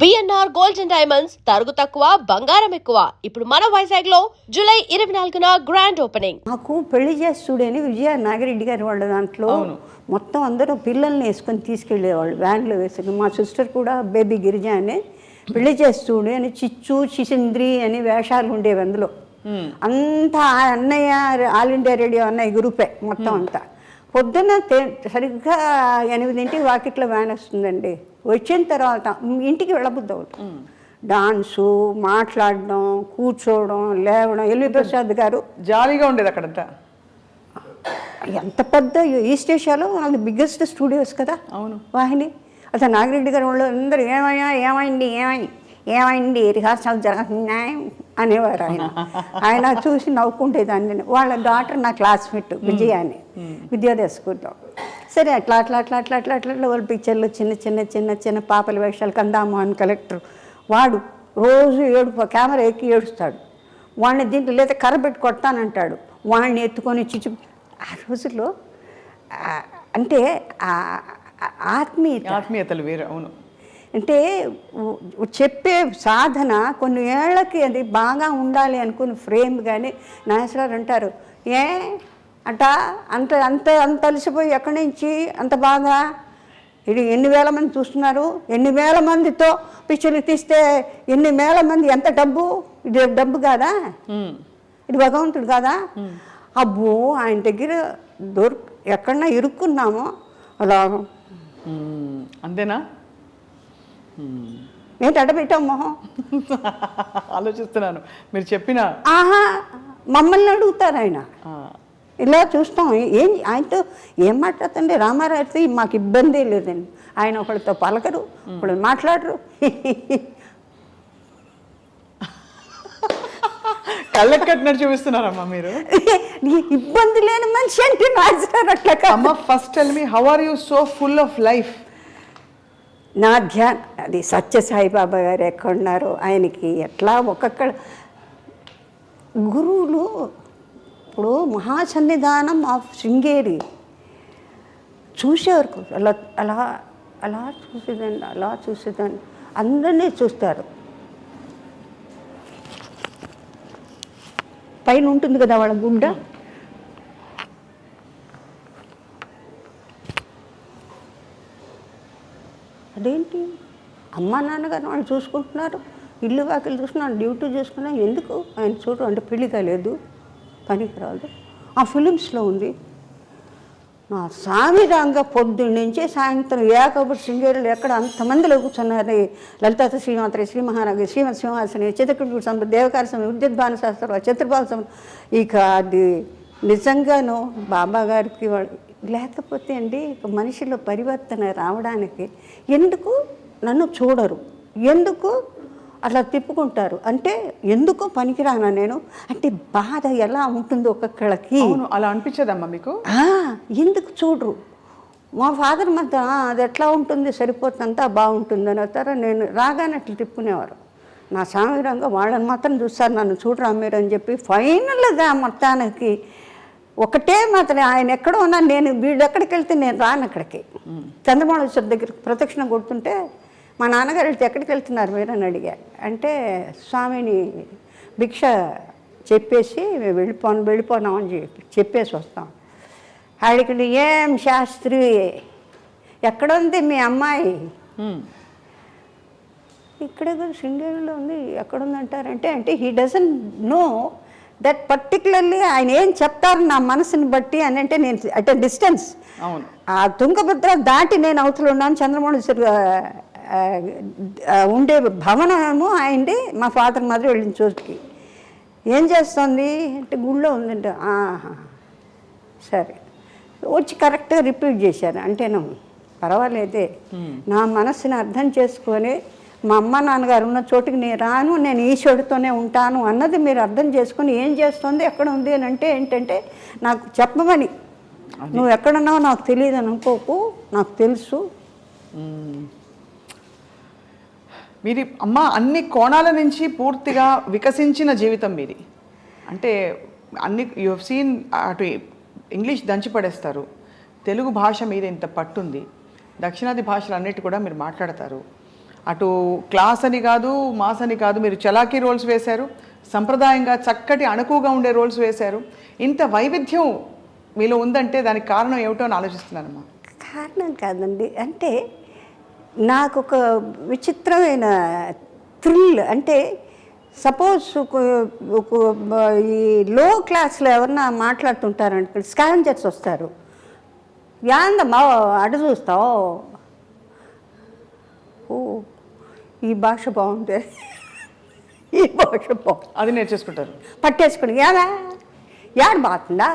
BNR gold and diamonds తరుగు తక్కువ బంగారం ఎక్కువ. ఇప్పుడు మన వైజాగ్ లో జూలై 24న గ్రాండ్ ఓపెనింగ్. నాకు పెళ్లి చేసి చూడని విజయ నాగిరెడ్డి గారి వాళ్ళ దాంట్లో మొత్తం అందరూ పిల్లల్ని వేసుకొని తీసుకెళ్లేవాళ్ళు వ్యాన్లో వేసుకుని. మా సిస్టర్ కూడా బేబీ గిరిజ అని పెళ్లి చేసి చూడు అని చిచ్చు చిసింద్రి అని వేషాలు ఉండేవి అందులో. అంతా అన్నయ్య ఆల్ ఇండియా రేడియో అన్నయ్య గ్రూపే మొత్తం అంతా. పొద్దున్న సరిగ్గా 8 వాకిట్లో వ్యాన్ వస్తుందండి. వచ్చిన తర్వాత ఇంటికి వెళ్ళబుద్ది అవుతుంది. డాన్సు, మాట్లాడడం, కూర్చోవడం, లేవడం. ఎల్వి ప్రసాద్ గారు జాలీగా ఉండేది అక్కడంతా. ఎంత పెద్ద ఈస్ట్ ఏషియాలో అది బిగ్గెస్ట్ స్టూడియోస్ కదా. అవును, వాహిని. అసలు నాగిరెడ్డి గారు వాళ్ళు అందరూ ఏమైంది రిహార్సల్ జరుగుతున్నాయి అనేవారు. ఆయన చూసి నవ్వుకుంటేదాన్ని. వాళ్ళ డాటర్ నా క్లాస్మేట్ విజయ అని, విద్యోదయ స్కూల్లో. సరే అట్లా వాళ్ళ పిక్చర్లు చిన్న పాపల వేషాలు. కందామోహన్ కలెక్టర్ వాడు రోజు కెమెరా ఎక్కి ఏడుస్తాడు. వాడిని దీంట్లో లేదా కర్ర పెట్టి కొడతానంటాడు. వాడిని ఎత్తుకొని ఆ రోజుల్లో అంటే ఆత్మీయతలు వేరు. అవును, అంటే చెప్పే సాధన కొన్ని ఏళ్ళకి అది బాగా ఉండాలి అనుకుని ఫ్రేమ్. కానీ నాగేశ్వరరావు అంటారు, అంట అంత అలసిపోయి ఎక్కడి నుంచి అంత బాగా ఇది ఎన్ని వేల మంది చూస్తున్నారు, ఎన్ని వేల మందితో పిక్చర్లు తీస్తే ఎన్ని వేల మంది, ఎంత డబ్బు, ఇది డబ్బు కాదా, ఇది భగవంతుడు కాదా. అబ్బో ఆయన దగ్గర ఎక్కడన్నా ఇరుక్కున్నామో అలా. అంతేనా? ఏంటి అడబెట్టాం మొహం? ఆలోచిస్తున్నాను మీరు చెప్పిన. మమ్మల్ని అడుగుతారు ఆయన. ఇలా చూస్తాం. ఆయనతో ఏం మాట్లాడుతుండే రామారావుతో మాకు ఇబ్బంది లేదండి. ఆయన ఒకరితో పలకరు, ఒకళ్ళు మాట్లాడరు. కళ్ళకి కట్టినట్టు చూపిస్తున్నారమ్మా మీరు. ఇబ్బంది లేని మనిషి అంటే నాజర్ అట్లా. అమ్మ first tell me, how are you so full of life? నా ధ్యాన్ అది సత్య సాయిబాబా గారు ఎక్కడున్నారో ఆయనకి ఎట్లా ఒక్కొక్క గురువులు. ఇప్పుడు మహాసన్నిధానం ఆఫ్ శృంగేరి చూసేవారు. అలా అలా అలా చూసేదాన్ని అందరినీ చూస్తారు. పైన ఉంటుంది కదా వాళ్ళ గుడ్డ. అదేంటి అమ్మా నాన్నగారు వాళ్ళు చూసుకుంటున్నారు, ఇల్లు వాకిలు చూసుకున్నారు, డ్యూటీ చూసుకున్నారు. ఎందుకు ఆయన చూడు అంటే పెళ్లి కాలేదు, పనికి రాదు. ఆ ఫిలిమ్స్లో ఉంది. నా సామిరంగా పొద్దున్న నుంచి సాయంత్రం ఏకబుడు శృంగేరులు ఎక్కడ అంతమందిలో కూర్చున్నారు. లలిత శ్రీమాత్రి, శ్రీ మహారాజు, శ్రీమతి సింహాసని, చిత్తకుడు సంపద, దేవకార సమయం, విద్యుద్భాన శాస్త్రం, చతుర్బాల సమయం. ఇక అది నిజంగాను బాబా గారికి వాళ్ళు లేకపోతే అండి మనిషిలో పరివర్తన రావడానికి ఎందుకు నన్ను చూడరు, ఎందుకు అట్లా తిప్పుకుంటారు అంటే ఎందుకు పనికిరానా నేను అంటే బాధ ఎలా ఉంటుందో ఒక్కొక్కళ్ళకి. అలా అనిపించదమ్మా మీకు? ఎందుకు చూడరు? మా ఫాదర్ మధ్య అది ఎట్లా ఉంటుంది, సరిపోతుందంతా బాగుంటుంది అని అవుతారు. నేను రాగానే అట్లా తిప్పుకునేవారు. నా సామిరంగా వాళ్ళని మాత్రం చూస్తారు, నన్ను చూడరా మీరు అని చెప్పి. ఫైనల్గా మొత్తానికి ఒకటే మాత్రం ఆయన ఎక్కడో ఉన్నా నేను వీళ్ళు ఎక్కడికి వెళ్తే నేను రాను అక్కడికి. చంద్రమౌళేశ్వర దగ్గర ప్రదక్షిణ కొడుతుంటే మా నాన్నగారు వెళ్తే ఎక్కడికి వెళ్తున్నారు మీరు అని అడిగారు. అంటే స్వామిని భిక్ష చెప్పేసి మేము వెళ్ళిపోనామని చెప్పేసి వస్తాం. ఆడికి ఏం శాస్త్రి ఎక్కడ ఉంది మీ అమ్మాయి? ఇక్కడ శృంగేరిలో ఉంది. ఎక్కడుందంటారంటే అంటే he doesn't know that particularly ఆయన ఏం చెప్తారు నా మనసుని బట్టి అని. అంటే నేను అట్ డిస్టెన్స్ ఆ తుంగభద్ర దాటి నేను అవతల ఉన్నాను. చంద్రమౌళేశ్వర ఉండే భవనము ఆయనది. మా ఫాదర్ మాత్రం వెళ్ళిన చోటుకి ఏం చేస్తుంది అంటే గుళ్ళో ఉందంటే సరే వచ్చి కరెక్ట్గా రిపీట్ చేశాను. అంటేను పర్వాలేదే, నా మనసుని అర్థం చేసుకొని మా అమ్మ నాన్నగారు ఉన్న చోటుకి నేను రాను, నేను ఈశ్వరుడితోనే ఉంటాను అన్నది మీరు అర్థం చేసుకొని ఏం చేస్తుంది, ఎక్కడ ఉంది అని అంటే ఏంటంటే నాకు చెప్పమని. నువ్వు ఎక్కడున్నావో నాకు తెలియదు అని అనుకోకు, నాకు తెలుసు. మీది అమ్మ అన్ని కోణాల నుంచి పూర్తిగా వికసించిన జీవితం మీది. అంటే అన్ని యు హవ్ సీన్. అటు ఇంగ్లీష్ దంచి పడేస్తారు, తెలుగు భాష మీద ఇంత పట్టుంది, దక్షిణాది భాషలు అన్నిటి కూడా మీరు మాట్లాడతారు. అటు క్లాస్ అని కాదు, మాస్ అని కాదు, మీరు చలాకీ రోల్స్ వేశారు, సంప్రదాయంగా చక్కటి అణకువగా ఉండే రోల్స్ వేశారు. ఇంత వైవిధ్యం మీలో ఉందంటే దానికి కారణం ఏమిటో అని ఆలోచిస్తున్నానమ్మా. కారణం కాదండి, అంటే నాకు ఒక విచిత్రమైన థ్రిల్. అంటే సపోజ్ ఈ లో క్లాస్లో ఎవరన్నా మాట్లాడుతుంటారంటే స్కావెంజర్స్ వస్తారు, యాందమ్మా అటు చూస్తావు, ఓ ఈ భాష బాగుంది, ఈ భాష బాగుంది, అది నేర్చేసుకుంటారు, పట్టేసుకుని యాడా యాడ బాగుందా,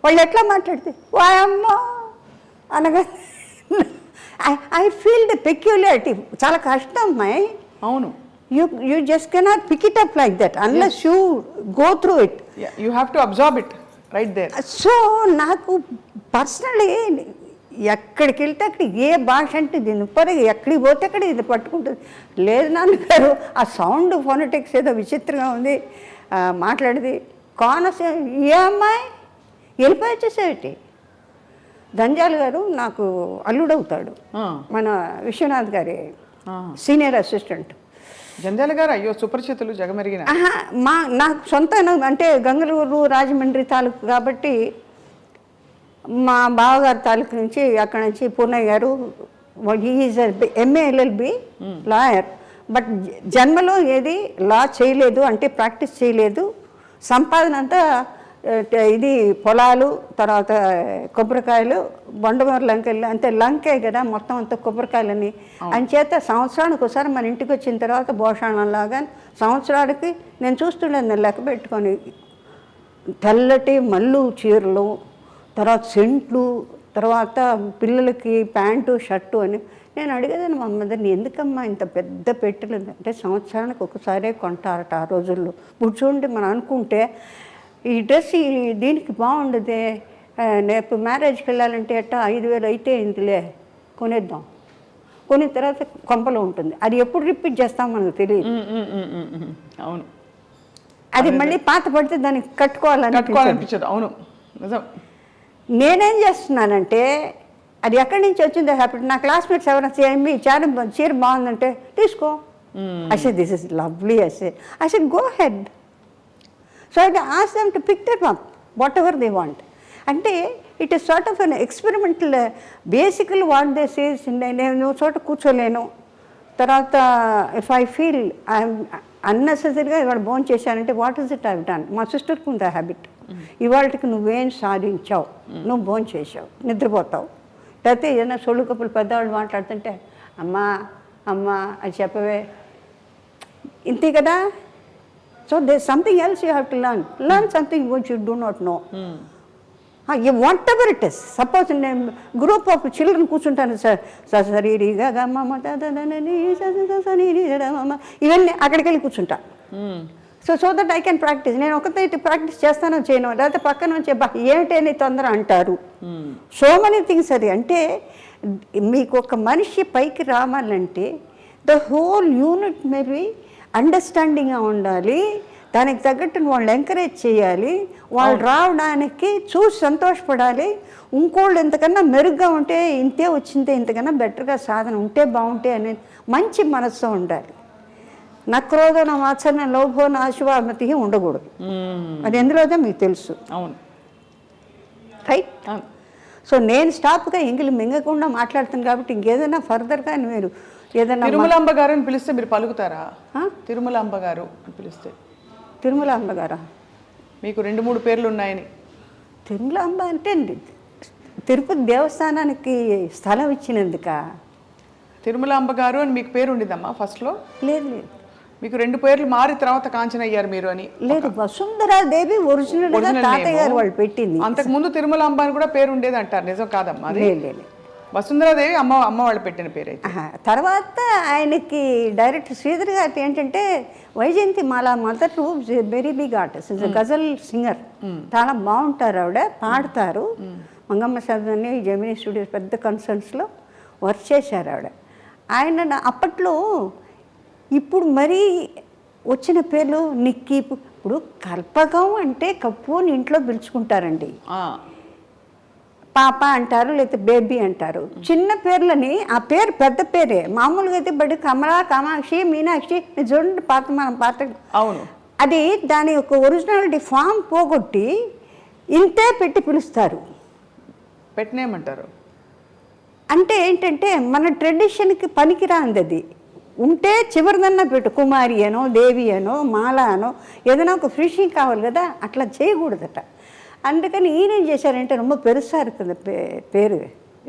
వాళ్ళు ఎట్లా మాట్లాడితే వాయమ్మో అనగా ఐ ఫీల్ ద పెక్యులారిటీ. చాలా కష్టం అమ్మాయి. అవును, you just cannot pick it up like that unless you go through it. You have to absorb it right there. So నాకు పర్సనలీ ఎక్కడికి వెళ్తే అక్కడ ఏ భాష అంటే దీని ఉప్పరగా ఎక్కడికి పోతే అక్కడ ఇది పట్టుకుంటుంది. లేదు నాన్నగారు ఆ సౌండ్ ఫోనటిక్స్ ఏదో విచిత్రంగా ఉంది, మాట్లాడేది కోనసీమ ఏ అమ్మాయి వెళ్ళిపోయి వచ్చేసేటి. దంజాల్ గారు నాకు అల్లుడవుతాడు, మన విశ్వనాథ్ గారి సీనియర్ అసిస్టెంట్. జంజాల గారు అయ్యో సుపరిచితులు, జగమెరిగిన. నాకు సొంత అంటే గంగలూరు రాజమండ్రి తాలూకు కాబట్టి మా బావగారి తాలూకు నుంచి అక్కడ నుంచి పూర్ణయ్య గారు, is MA LLB lawyer, but జన్మలో ఏది లా చేయలేదు, అంటే ప్రాక్టీస్ చేయలేదు. సంపాదన అంతా ఇది పొలాలు, తర్వాత కొబ్బరికాయలు, బొండమూరు లంకెళ్ళు, అంతే లంకే కదా మొత్తం అంతా కొబ్బరికాయలని. అంచేత సంవత్సరానికి ఒకసారి మన ఇంటికి వచ్చిన తర్వాత భోషాణంలాగా సంవత్సరానికి నేను చూస్తుండేది, నేను లెక్క పెట్టుకొని తెల్లటి మల్లు చీరలు, తర్వాత సెంట్లు, తర్వాత పిల్లలకి ప్యాంటు షర్టు అని. నేను అడిగేదాన్ని మా మదర్ని, ఎందుకమ్మా ఇంత పెద్ద పెట్టెలు అంటే సంవత్సరానికి ఒకసారే కొంటారట ఆ రోజుల్లో. ఇప్పుడు చూడండి మనం అనుకుంటే ఈ డ్రెస్ దీనికి బాగుండదే, రేపు మ్యారేజ్కి వెళ్ళాలంటే అట్ట 5,000 అయితే ఇందులే కొనేద్దాం, కొనే తర్వాత కొంపలో ఉంటుంది, అది ఎప్పుడు రిపీట్ చేస్తాం మనకు తెలియదు. అవును, అది మళ్ళీ పాత పడితే దానికి కట్టుకోవాలనిపించదు. అవును నిజం. నేనేం చేస్తున్నానంటే అది ఎక్కడి నుంచి వచ్చిందో హ్యాపీ. నా క్లాస్మేట్స్ ఎవరైనా మీ చీర బాగుందంటే తీసుకో, అసే దిస్ ఇస్ లవ్లీ, అసే go head. So I ask them to pick them up, whatever they want. అంటే it is sort of an experimental. బేసికల్ వాట్ దే సేస్, నేను చోట కూర్చోలేను, తర్వాత ఇఫ్ ఐ ఫీల్ ఐఎమ్ అన్నెసెసరీగా ఇవాళ భోజనం చేశానంటే what is it I've done. మా సిస్టర్కి ఉంది ఆ హ్యాబిట్, ఇవాళకి నువ్వేం సాధించావు, నువ్వు భోజనం చేసావు, నిద్రపోతావు, లేకపోతే ఏదైనా సొళ్ళు కప్పులు పెద్దవాళ్ళు మాట్లాడుతుంటే అమ్మా అమ్మా అది చెప్పవే, ఇంతే కదా. So there's something else you have to learn. Learn something which you do not know. Whatever it is. Suppose in a group of children కూర్చుంటాను ఇవన్నీ అక్కడికి వెళ్ళి కూర్చుంటా. So that I can practice. నేను ఒకతే ప్రాక్టీస్ చేస్తానో చేయను, లేకపోతే పక్కన వచ్చే ఏమిటని తొందర అంటారు. So many things. అది అంటే మీకు ఒక మనిషి పైకి రావాలంటే ద హోల్ యూనిట్ మేబీ అండర్స్టాండింగ్గా ఉండాలి, దానికి తగ్గట్టు వాళ్ళు ఎంకరేజ్ చేయాలి, వాళ్ళు రావడానికి చూసి సంతోషపడాలి. ఇంకోళ్ళు ఇంతకన్నా మెరుగ్గా ఉంటే ఇంతే వచ్చిందే, ఇంతకన్నా బెటర్గా సాధన ఉంటే బాగుంటే అనే మంచి మనస్సు ఉండాలి. నక్రోధన వాత్సల్య లోభో నాశువామతి ఉండకూడదు. అది ఎందులోదో మీకు తెలుసు. అవును, రైట్. సో నేను స్టాప్గా ఎంగిలి మింగకుండా మాట్లాడుతాను కాబట్టి ఇంకేదైనా ఫర్దర్గా మీరు ఏదైనా తిరుమలాంబ గారు అని పిలిస్తే మీరు పలుకుతారా? తిరుమలాంబ గారు అని పిలిస్తే. తిరుమలాంబ గారా? మీకు 2-3 పేర్లు ఉన్నాయని. తిరుమలాంబ అంటే తిరుపతి దేవస్థానానికి స్థలం ఇచ్చినందుక. తిరుమలాంబ గారు అని మీకు పేరు ఉండిదమ్మా ఫస్ట్లో? లేదు లేదు, మీకు 2 పేర్లు మారి తర్వాత కాంచన అయ్యారు మీరు అని. లేదు, వసుంధరాదేవి ఒరిజినల్గా తాతయ్య గారు వాళ్ళు పెట్టింది. అంతకుముందు తిరుమలాంబ అని కూడా పేరు ఉండేది అంటారు, నిజం కాదమ్మా? లేదు, వసుంధరాదేవి అమ్మ వాళ్ళు పెట్టిన పేరు అయితే. తర్వాత ఆయనకి డైరెక్టర్ శ్రీధర్ గారి ఏంటంటే Vyjayanthimala mother very big artist, is ghazal singer, చాలా బాగుంటారు ఆవిడ, పాడతారు. మంగమ్మ సదని జెమినీ స్టూడియోస్ పెద్ద కన్సర్న్స్లో వర్క్ చేశారు ఆవిడ. ఆయన అప్పట్లో ఇప్పుడు మరీ వచ్చిన పేర్లు నిక్కీ. ఇప్పుడు కల్పకం అంటే కప్పు అని ఇంట్లో పిలుచుకుంటారండి. పాప అంటారు, లేకపోతే బేబీ అంటారు. చిన్న పేర్లని ఆ పేరు పెద్ద పేరే. మామూలుగా అయితే బడి కమలా, కామాక్షి, మీనాక్షి చూడండి మనం పాత అవును. అది దాని యొక్క ఒరిజినాలిటీ ఫామ్ పోగొట్టి ఇంతే పెట్టి పిలుస్తారు. పెట్టినేమంటారు? అంటే ఏంటంటే మన ట్రెడిషన్కి పనికిరాంది అది. ఉంటే చివరిదన్నా పెట్టు, కుమారి అనో, దేవి అనో, మాల అనో, ఏదైనా ఒక ఫినిషింగ్ కావాలి కదా, అట్లా చేయకూడదట. అందుకని ఈయనేం చేశారంటే ரொம்ப పెరుసారు కదా పేరు.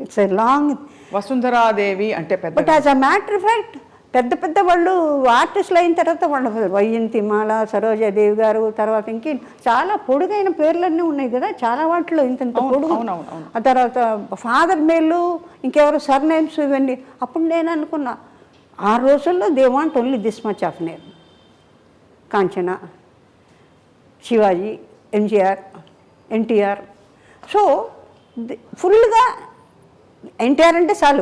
It's a long. వసుంధరాదేవి అంటే పెద్ద. But as a matter of fact పెద్ద పెద్ద వాళ్ళు ఆర్టిస్టులు అయిన తర్వాత వాళ్ళ వైజయంతిమాల, సరోజాదేవి గారు, తర్వాత ఇంకే చాలా పొడుగైన పేర్లన్నీ ఉన్నాయి కదా, చాలా వాటిలో ఇంత పొడుగు. ఆ తర్వాత ఫాదర్ మేలు, ఇంకెవరు సర్నేమ్స్ ఇవన్నీ. అప్పుడు నేను అనుకున్నా ఆ రోజుల్లో they want only this much of name. Kanchana, Shivaji, MGR, NTR. So ఫుల్గా ఎన్టీఆర్ అంటే చాలు.